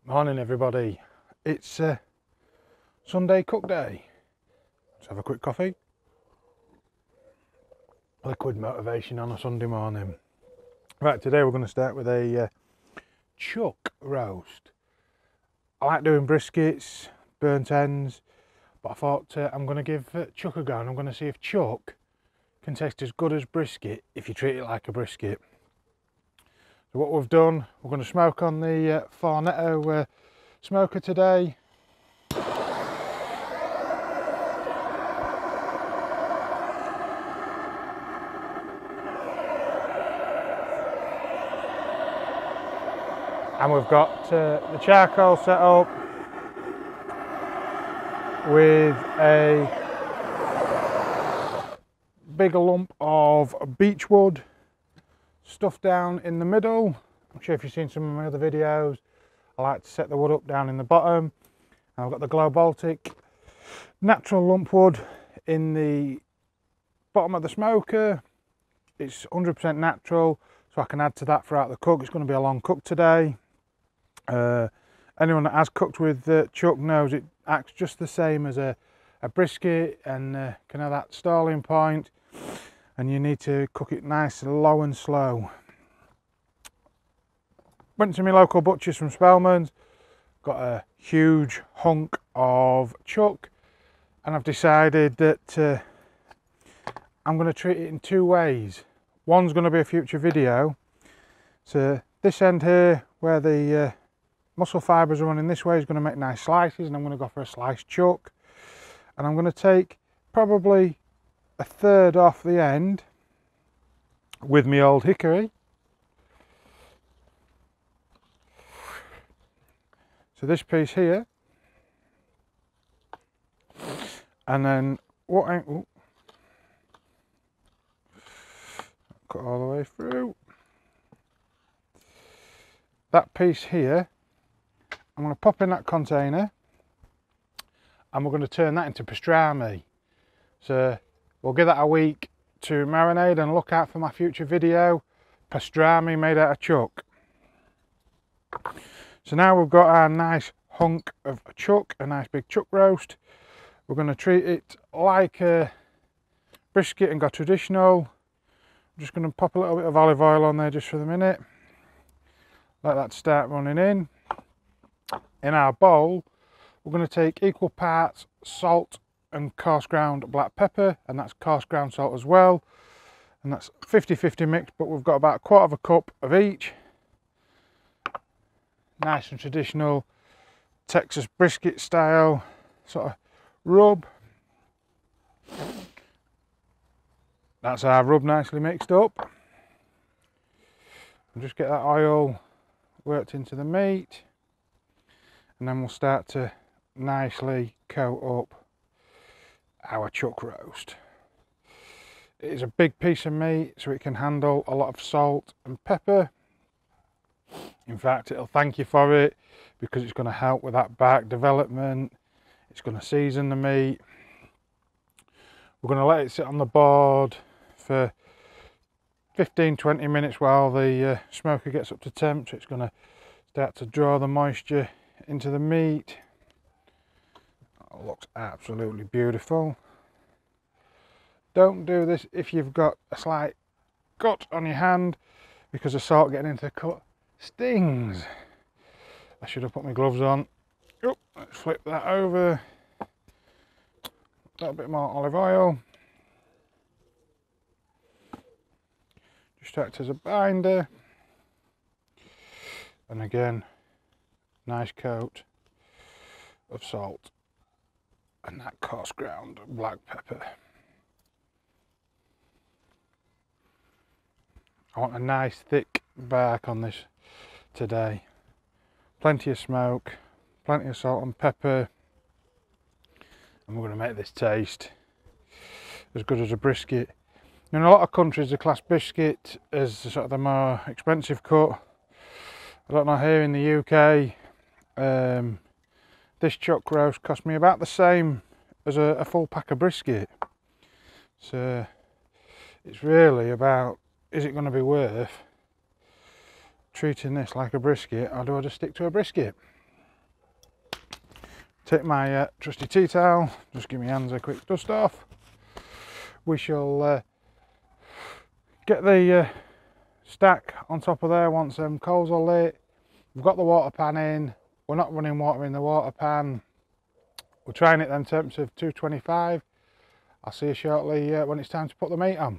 Morning everybody, it's Sunday cook day. Let's have a quick coffee. Liquid motivation on a Sunday morning. Right, today we're going to start with a chuck roast. I like doing briskets, burnt ends, but I thought I'm going to give chuck a go, and I'm going to see if chuck can taste as good as brisket if you treat it like a brisket. So what we've done, we're going to smoke on the Fornetto smoker today. And we've got the charcoal set up with a big lump of beechwood stuffed down in the middle. I'm sure if you've seen some of my other videos, I like to set the wood up down in the bottom. And I've got the Glow Baltic natural lump wood in the bottom of the smoker. It's 100% natural, so I can add to that throughout the cook. It's going to be a long cook today. Anyone that has cooked with chuck knows it acts just the same as a brisket, and can have that stalling point, and you need to cook it nice and low and slow. Went to my local butcher's from Spelman's, got a huge hunk of chuck, and I've decided that I'm going to treat it in two ways. One's going to be a future video. So this end here, where the muscle fibres are running this way, is going to make nice slices, and I'm going to go for a sliced chuck. And I'm going to take probably a third off the end with my old hickory. So this piece here, and then what I cut all the way through. That piece here, I'm going to pop in that container, and we're going to turn that into pastrami. So we'll give that a week to marinate, and look out for my future video, pastrami made out of chuck. So now we've got our nice hunk of chuck, a nice big chuck roast. We're going to treat it like a brisket and go traditional. I'm just going to pop a little bit of olive oil on there just for the minute. Let that start running in. In our bowl, we're going to take equal parts salt and coarse ground black pepper, and that's coarse ground salt as well. And that's 50-50 mix, but we've got about a quarter of a cup of each. Nice and traditional Texas brisket style sort of rub. That's our rub nicely mixed up. And just get that oil worked into the meat, and then we'll start to nicely coat up our chuck roast. It is a big piece of meat, so it can handle a lot of salt and pepper. In fact, it'll thank you for it, because it's going to help with that bark development. It's going to season the meat. We're going to let it sit on the board for 15-20 minutes while the smoker gets up to temp, so it's going to start to draw the moisture into the meat. It looks absolutely beautiful. Don't do this if you've got a slight cut on your hand, because the salt getting into the cut stings. I should have put my gloves on. Oh, let's flip that over. A little bit more olive oil. Just act as a binder. And again, nice coat of salt and that coarse ground black pepper. I want a nice thick bark on this today. Plenty of smoke, plenty of salt and pepper, and we're going to make this taste as good as a brisket. In a lot of countries they class brisket as sort of the more expensive cut. I don't know, here in the UK, this chuck roast cost me about the same as a full pack of brisket. So it's really about, is it going to be worth treating this like a brisket, or do I just stick to a brisket? Take my trusty tea towel, just give my hands a quick dust off. We shall get the stack on top of there once them coals are lit. We've got the water pan in. We're not running water in the water pan. We're trying it them temps of 225. I'll see you shortly when it's time to put the meat on.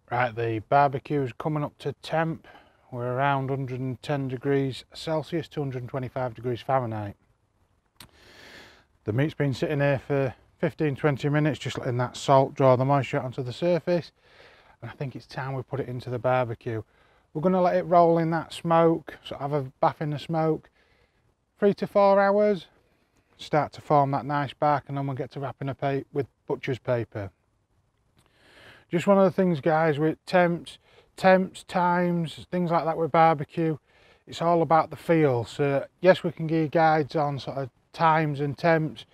Right, the barbecue's coming up to temp. We're around 110 degrees Celsius, 225 degrees Fahrenheit. The meat's been sitting here for 15-20 minutes, just letting that salt draw the moisture onto the surface. And I think it's time we put it into the barbecue. We're going to let it roll in that smoke, so have a bath in the smoke, 3 to 4 hours. Start to form that nice bark, and then we'll get to wrapping it with butcher's paper. Just one of the things, guys, with temps, times, things like that with barbecue, it's all about the feel. So yes, we can give you guides on sort of times and temps,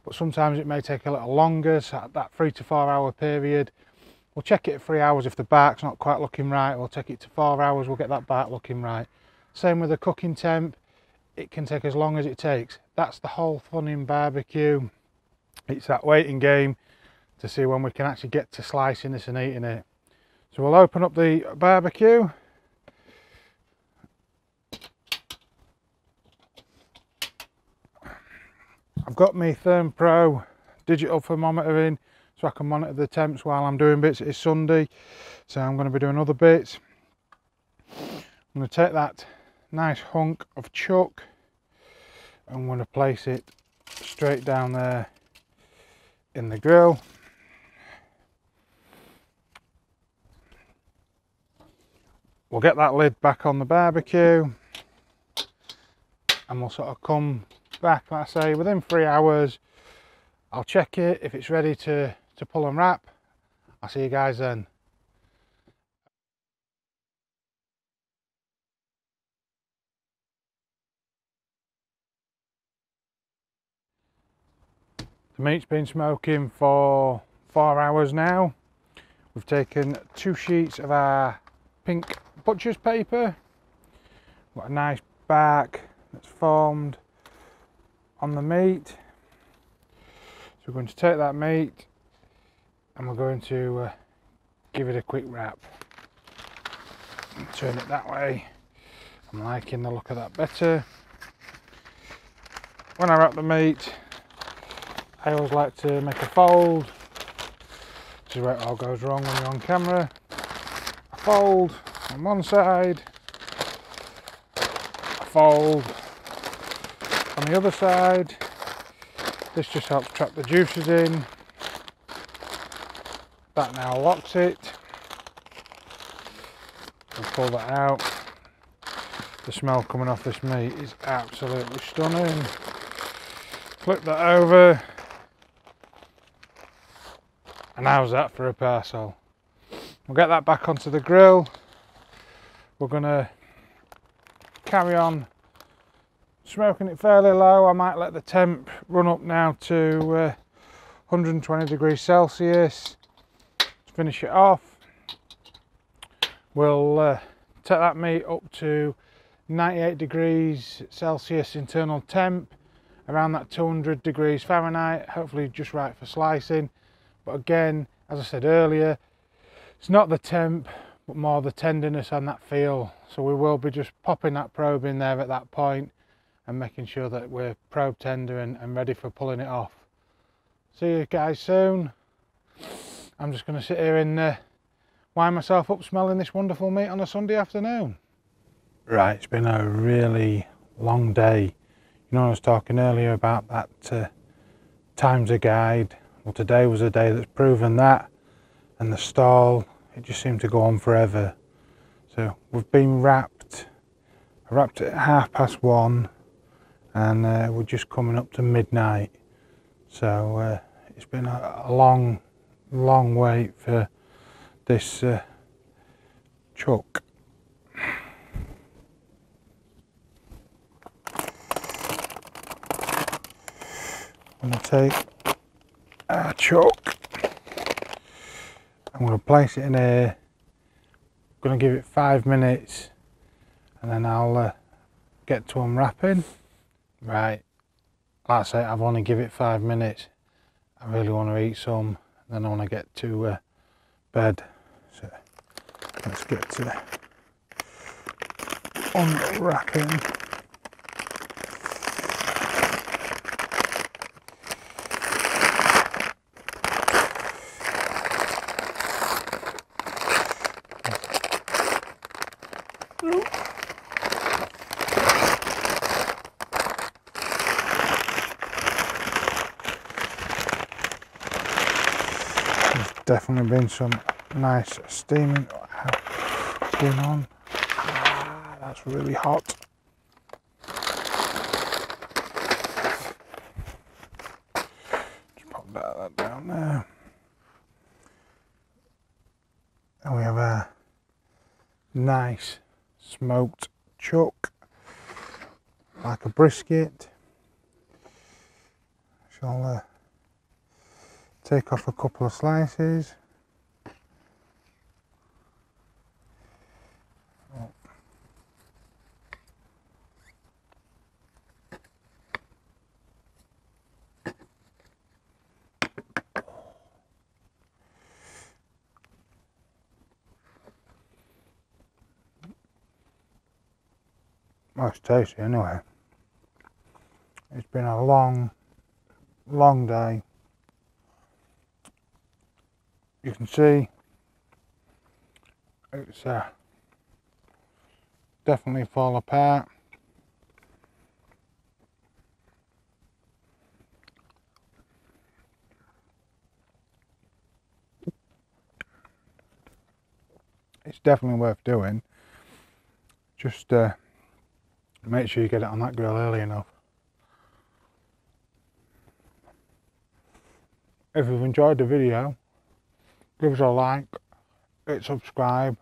but sometimes it may take a little longer. So at that 3 to 4 hour period, we'll check it at 3 hours. If the bark's not quite looking right, we'll take it to 4 hours, we'll get that bark looking right. Same with the cooking temp, it can take as long as it takes. That's the whole fun in barbecue. It's that waiting game to see when we can actually get to slicing this and eating it. So we'll open up the barbecue. I've got my Therm Pro digital thermometer in so I can monitor the temps while I'm doing bits. It's Sunday, so I'm going to be doing other bits. I'm going to take that nice hunk of chuck. I'm going to place it straight down there in the grill. We'll get that lid back on the barbecue and we'll sort of come back, like I say, within 3 hours. I'll check it. If it's ready to pull and wrap, I'll see you guys then. The meat's been smoking for 4 hours now. We've taken 2 sheets of our pink butcher's paper. Got a nice bark that's formed on the meat. So we're going to take that meat and we're going to give it a quick wrap. Turn it that way. I'm liking the look of that better. When I wrap the meat, I always like to make a fold. This is where it all goes wrong when you're on camera. A fold on one side, a fold on the other side. This just helps trap the juices in. That now locks it. We'll pull that out. The smell coming off this meat is absolutely stunning. Flip that over. And how's that for a parcel? We'll get that back onto the grill. We're going to carry on smoking it fairly low. I might let the temp run up now to 120 degrees Celsius. Let's finish it off. We'll take that meat up to 98 degrees Celsius internal temp, around that 200 degrees Fahrenheit, hopefully just right for slicing. But again, as I said earlier, it's not the temp, but more the tenderness and that feel. So we will be just popping that probe in there at that point and making sure that we're probe tender and ready for pulling it off. See you guys soon. I'm just going to sit here and wind myself up smelling this wonderful meat on a Sunday afternoon. Right, it's been a really long day. You know, I was talking earlier about that times a guide. Well, today was a day that's proven that, and the stall, it just seemed to go on forever. So we've been wrapped. I wrapped it at 1:30, and we're just coming up to midnight. So it's been a long wait for this chuck. I'm going to take our chuck I'm going to place it in here. I'm going to give it 5 minutes and then I'll get to unwrapping. Right, that's it, I've only give it 5 minutes. I really want to eat some, then I want to get to bed. So let's get to unwrapping. Definitely been some nice steaming going on. That's really hot. Just pop that down there. And we have a nice smoked chuck, like a brisket. Shall take off a couple of slices. Well, it's tasty anyway. It's been a long day. You can see it's definitely fall apart. It's definitely worth doing. Just make sure you get it on that grill early enough. If you've enjoyed the video, give us a like, hit subscribe,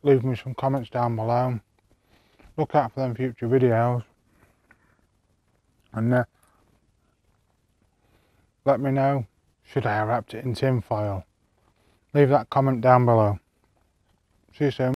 leave me some comments down below. Look out for them future videos, and let me know, should I have wrapped it in tin foil? Leave that comment down below. See you soon.